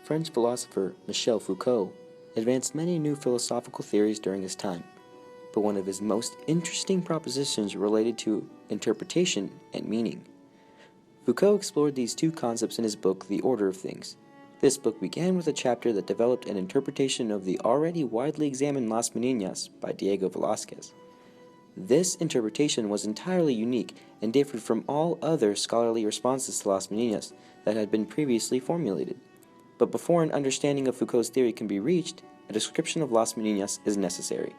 French philosopher Michel Foucault advanced many new philosophical theories during his time, but one of his most interesting propositions related to interpretation and meaning. Foucault explored these two concepts in his book, The Order of Things. This book began with a chapter that developed an interpretation of the already widely examined Las Meninas by Diego Velázquez. This interpretation was entirely unique and differed from all other scholarly responses to Las Meninas that had been previously formulated. But before an understanding of Foucault's theory can be reached, a description of Las Meninas is necessary.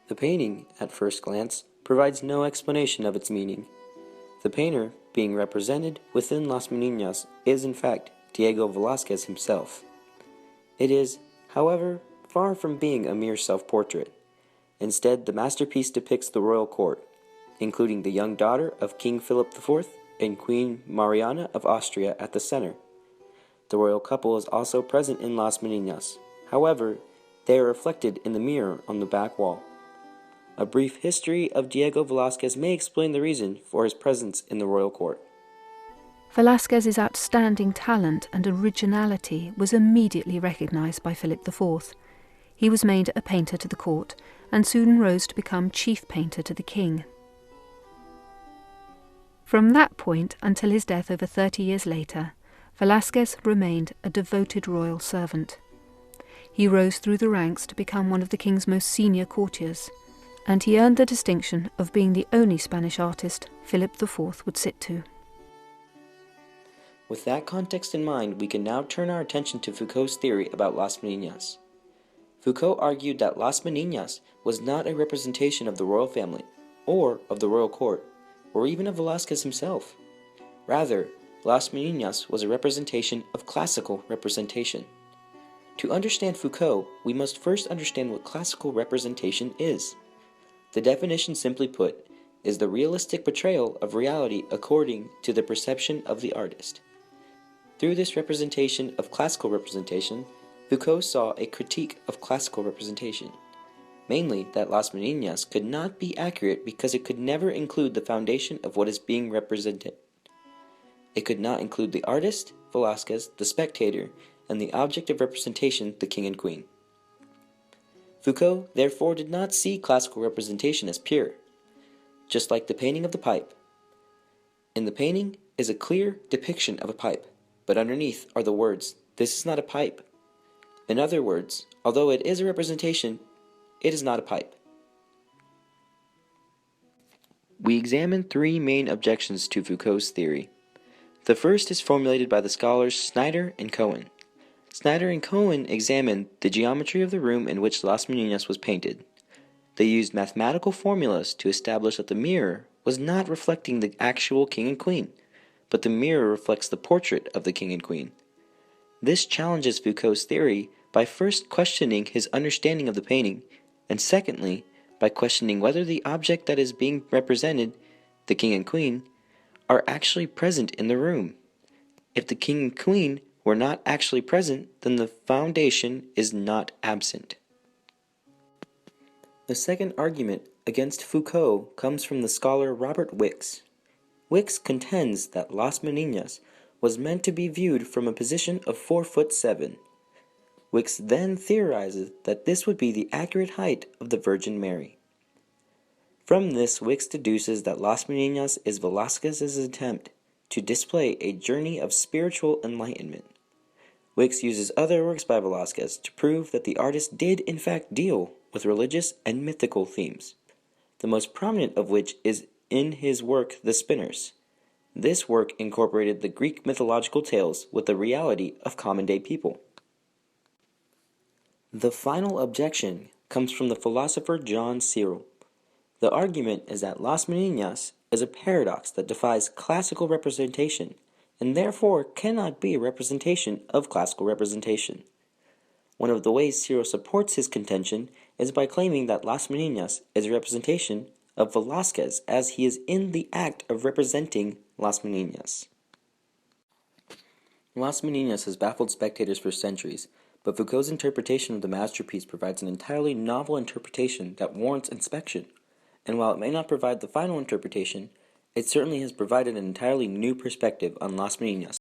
The painting, at first glance, provides no explanation of its meaning. The painter, being represented within Las Meninas, is in fact Diego Velázquez himself. It is, however, far from being a mere self-portrait. Instead, the masterpiece depicts the royal court, including the young daughter of King Philip IV and Queen Mariana of Austria at the center. The royal couple is also present in Las Meninas. However, they are reflected in the mirror on the back wall. A brief history of Diego Velázquez may explain the reason for his presence in the royal court. Velázquez's outstanding talent and originality was immediately recognized by Philip IV. He was made a painter to the court, and soon rose to become chief painter to the king. From that point until his death over 30 years later, Velázquez remained a devoted royal servant. He rose through the ranks to become one of the king's most senior courtiers, and he earned the distinction of being the only Spanish artist Philip IV would sit to. With that context in mind, we can now turn our attention to Foucault's theory about Las Meninas. Foucault argued that Las Meninas was not a representation of the royal family, or of the royal court, or even of Velázquez himself. Rather, Las Meninas was a representation of classical representation. To understand Foucault, we must first understand what classical representation is. The definition, simply put, is the realistic portrayal of reality according to the perception of the artist. Through this representation of classical representation, Foucault saw a critique of classical representation, mainly that Las Meninas could not be accurate because it could never include the foundation of what is being represented. It could not include the artist, Velázquez, the spectator, and the object of representation, the king and queen. Foucault, therefore, did not see classical representation as pure, just like the painting of the pipe. In the painting is a clear depiction of a pipe, but underneath are the words, "This is not a pipe." In other words, although it is a representation, it is not a pipe. We examined three main objections to Foucault's theory. The first is formulated by the scholars Snyder and Cohen. Snyder and Cohen examined the geometry of the room in which Las Meninas was painted. They used mathematical formulas to establish that the mirror was not reflecting the actual king and queen, but the mirror reflects the portrait of the king and queen. This challenges Foucault's theory by first questioning his understanding of the painting, and secondly, by questioning whether the object that is being represented, the king and queen, are actually present in the room. If the king and queen were not actually present, then the foundation is not absent. The second argument against Foucault comes from the scholar Robert Wicks. Wicks contends that Las Meninas was meant to be viewed from a position of 4'7". Wicks then theorizes that this would be the accurate height of the Virgin Mary. From this, Wicks deduces that Las Meninas is Velázquez's attempt to display a journey of spiritual enlightenment. Wicks uses other works by Velázquez to prove that the artist did in fact deal with religious and mythical themes, the most prominent of which is in his work The Spinners. This work incorporated the Greek mythological tales with the reality of common-day people. The final objection comes from the philosopher John Searle. The argument is that Las Meninas is a paradox that defies classical representation, and therefore cannot be a representation of classical representation. One of the ways Searle supports his contention is by claiming that Las Meninas is a representation of Velázquez as he is in the act of representing Las Meninas. Las Meninas has baffled spectators for centuries, but Foucault's interpretation of the masterpiece provides an entirely novel interpretation that warrants inspection, and while it may not provide the final interpretation, it certainly has provided an entirely new perspective on Las Meninas.